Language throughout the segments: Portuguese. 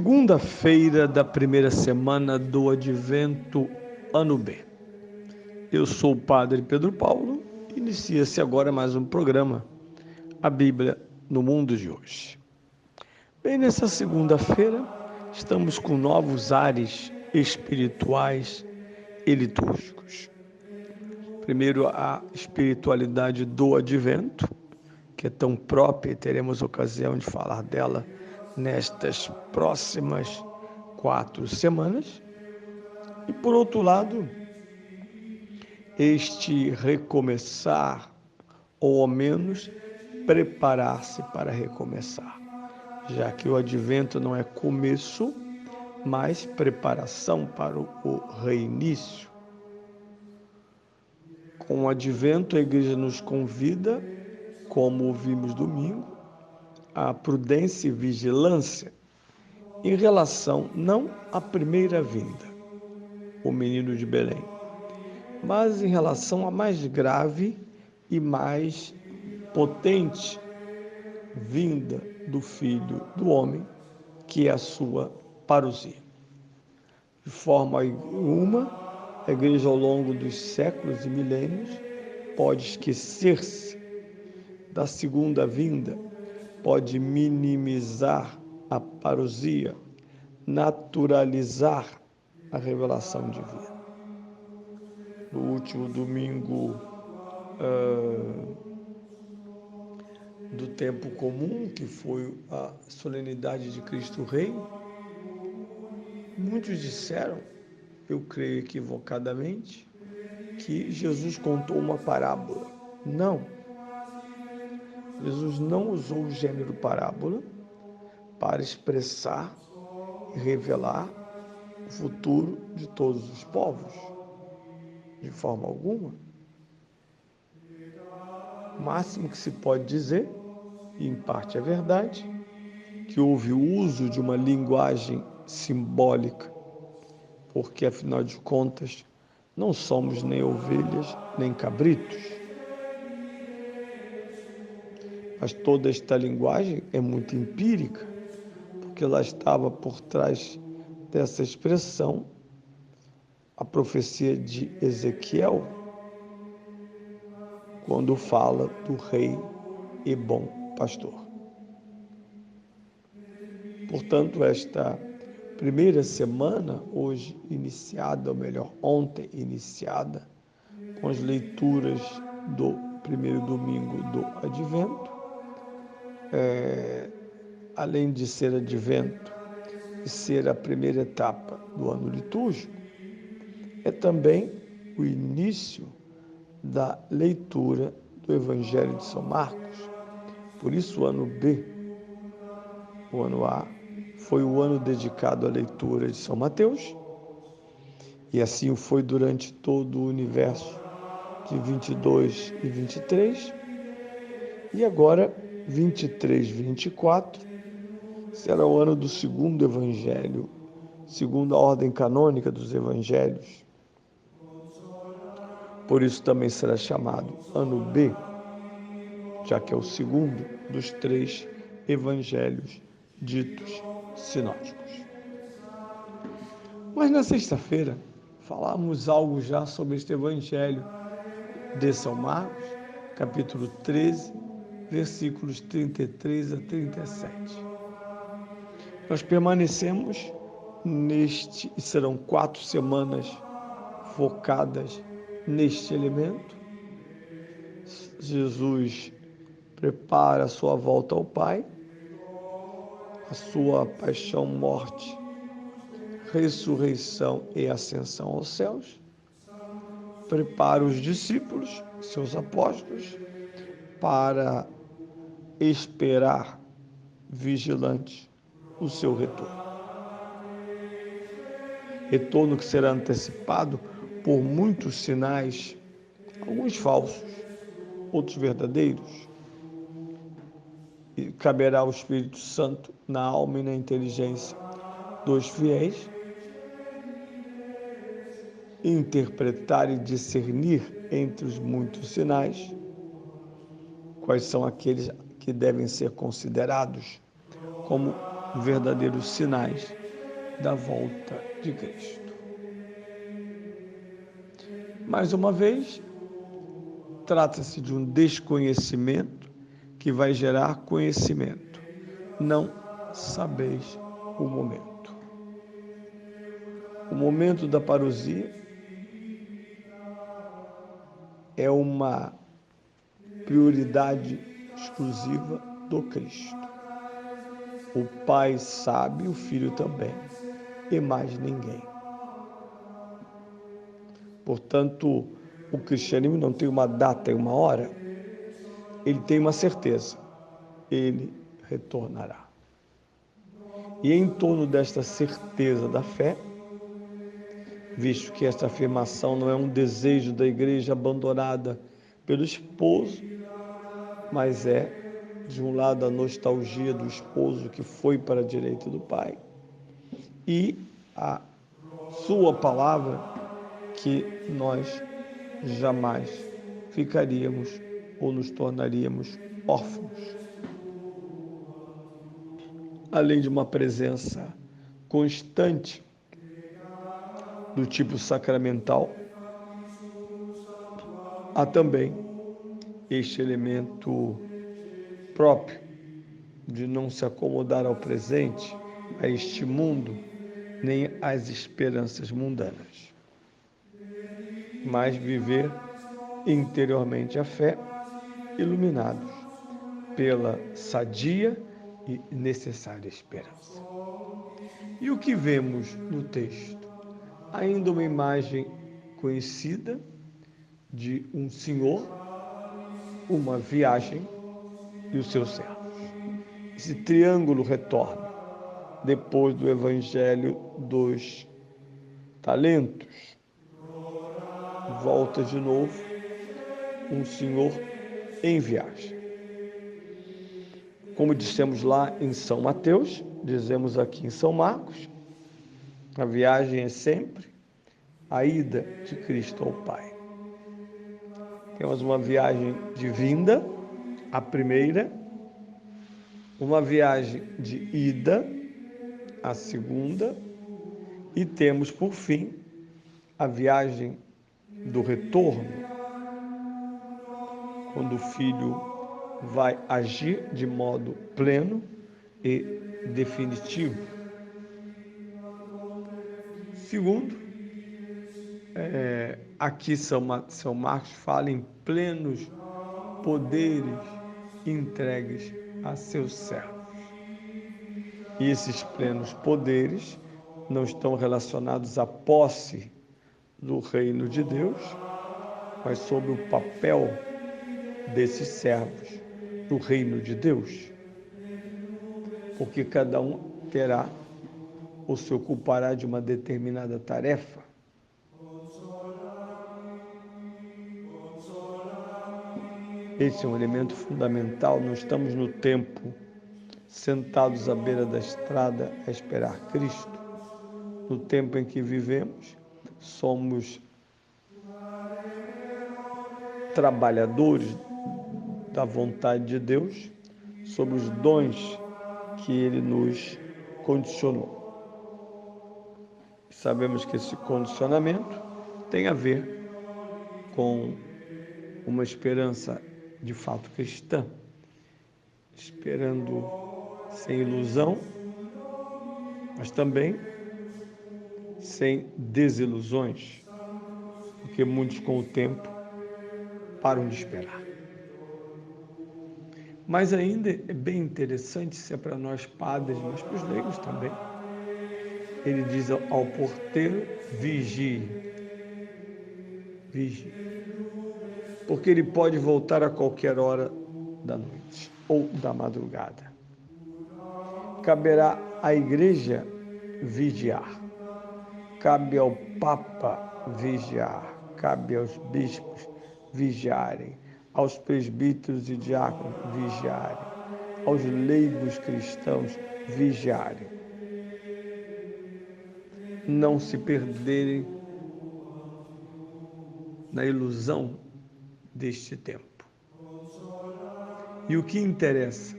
Segunda-feira da primeira semana do Advento, ano B. Eu sou o Padre Pedro Paulo e inicia-se agora mais um programa, a Bíblia no Mundo de Hoje. Bem, nessa segunda-feira, estamos com novos ares espirituais e litúrgicos. Primeiro, a espiritualidade do Advento, que é tão própria e teremos ocasião de falar dela nestas próximas 4 semanas. E, por outro lado, este recomeçar, ou ao menos preparar-se para recomeçar, já que o Advento não é começo, mas preparação para o reinício. Com o Advento, a Igreja nos convida, como ouvimos domingo, à prudência e vigilância em relação não à primeira vinda, o menino de Belém, mas em relação à mais grave e mais potente vinda do Filho do Homem, que é a sua parousia. De forma alguma, a Igreja ao longo dos séculos e milênios pode esquecer-se da segunda vinda, pode minimizar a parousia, naturalizar a revelação divina. No último domingo do tempo comum, que foi a solenidade de Cristo Rei, muitos disseram, eu creio equivocadamente, que Jesus contou uma parábola. Não. Jesus não usou o gênero parábola para expressar e revelar o futuro de todos os povos, de forma alguma. O máximo que se pode dizer, e em parte é verdade, que houve o uso de uma linguagem simbólica, porque afinal de contas não somos nem ovelhas nem cabritos. Mas toda esta linguagem é muito empírica, porque lá estava por trás dessa expressão a profecia de Ezequiel, quando fala do rei e bom pastor. Portanto, esta primeira semana, hoje iniciada, ou melhor, ontem iniciada, com as leituras do primeiro domingo do Advento, além de ser Advento e ser a primeira etapa do ano litúrgico, é também o início da leitura do Evangelho de São Marcos. Por isso, o ano B, o ano A, foi o ano dedicado à leitura de São Mateus, e assim o foi durante todo o universo de 22 e 23, e agora 23, 24, será o ano do segundo Evangelho, segundo a ordem canônica dos Evangelhos. Por isso também será chamado ano B, já que é o segundo dos 3 Evangelhos ditos sinóticos. Mas na sexta-feira, falamos algo já sobre este Evangelho de São Marcos, capítulo 13, versículos 33 a 37. Nós permanecemos e serão 4 semanas focadas neste elemento. Jesus prepara a sua volta ao Pai, a sua paixão, morte, ressurreição e ascensão aos céus. Prepara os discípulos, seus apóstolos, para esperar vigilantes o seu retorno. Retorno que será antecipado por muitos sinais, alguns falsos, outros verdadeiros. E caberá ao Espírito Santo, na alma e na inteligência dos fiéis, interpretar e discernir entre os muitos sinais quais são aqueles que devem ser considerados como verdadeiros sinais da volta de Cristo. Mais uma vez, trata-se de um desconhecimento que vai gerar conhecimento. Não sabeis o momento. O momento da parousia é uma prioridade exclusiva do Cristo. O Pai sabe, o Filho também, e mais ninguém. Portanto, o cristianismo não tem uma data e uma hora, ele tem uma certeza: ele retornará. E em torno desta certeza da fé, visto que esta afirmação não é um desejo da igreja abandonada pelo esposo, mas é, de um lado, a nostalgia do esposo que foi para a direita do Pai, e a sua palavra, que nós jamais ficaríamos ou nos tornaríamos órfãos. Além de uma presença constante do tipo sacramental, há também este elemento próprio de não se acomodar ao presente, a este mundo, nem às esperanças mundanas, mas viver interiormente a fé, iluminados pela sadia e necessária esperança. E o que vemos no texto? Ainda uma imagem conhecida de um senhor, uma viagem e os seus servos. Esse triângulo retorna depois do evangelho dos talentos. Volta de novo um senhor em viagem. Como dissemos lá em São Mateus, dizemos aqui em São Marcos, a viagem é sempre a ida de Cristo ao Pai. Temos uma viagem de vinda, a primeira, uma viagem de ida, a segunda, e temos, por fim, a viagem do retorno, quando o Filho vai agir de modo pleno e definitivo. Segundo, aqui São Marcos fala em plenos poderes entregues a seus servos. E esses plenos poderes não estão relacionados à posse do reino de Deus, mas sobre o papel desses servos no reino de Deus. Porque cada um terá ou se ocupará de uma determinada tarefa. Esse é um elemento fundamental. Não estamos no tempo sentados à beira da estrada a esperar Cristo. No tempo em que vivemos, somos trabalhadores da vontade de Deus sobre os dons que Ele nos condicionou. Sabemos que esse condicionamento tem a ver com uma esperança de fato cristã, esperando sem ilusão, mas também sem desilusões, porque muitos com o tempo param de esperar. Mas ainda é bem interessante, se é para nós padres, mas para os leigos também. Ele diz ao porteiro: vigie, vigie, porque ele pode voltar a qualquer hora da noite ou da madrugada. Caberá à Igreja vigiar, cabe ao Papa vigiar, cabe aos bispos vigiarem, aos presbíteros e diáconos vigiarem, aos leigos cristãos vigiarem. Não se perderem na ilusão deste tempo. E o que interessa?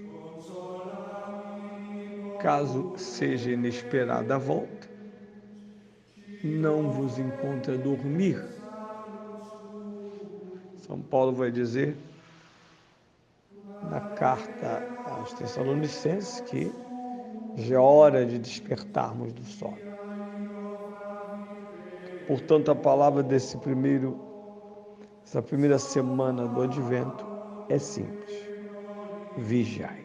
caso seja inesperada a volta, não vos encontre a dormir. São Paulo vai dizer na carta aos Tessalonicenses que já é hora de despertarmos do sono. Portanto, a palavra dessa primeira semana do Advento é simples: vigiai.